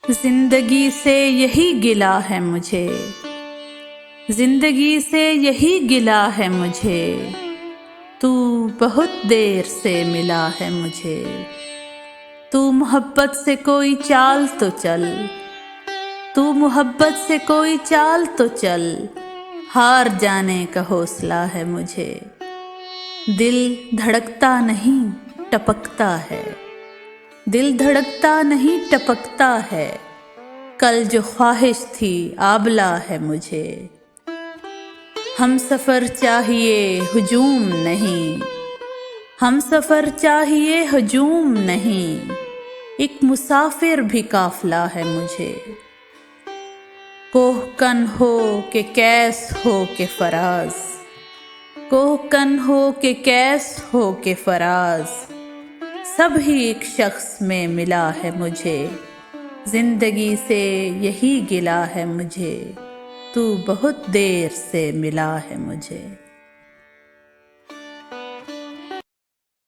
زندگی سے یہی گلہ ہے مجھے، زندگی سے یہی گلہ ہے مجھے، تو بہت دیر سے ملا ہے مجھے۔ تو محبت سے کوئی چال تو چل، تو محبت سے کوئی چال تو چل، ہار جانے کا حوصلہ ہے مجھے۔ دل دھڑکتا نہیں ٹپکتا ہے، دل دھڑکتا نہیں ٹپکتا ہے، کل جو خواہش تھی آبلہ ہے مجھے۔ ہم سفر چاہیے ہجوم نہیں، ہم سفر چاہیے ہجوم نہیں، ایک مسافر بھی قافلہ ہے مجھے۔ کوہ کن ہو کہ کیس ہو کہ فراز، کوہ کن ہو کہ کیس ہو کہ فراز، سب ہی ایک شخص میں ملا ہے مجھے۔ زندگی سے یہی گلہ ہے مجھے، تو بہت دیر سے ملا ہے مجھے۔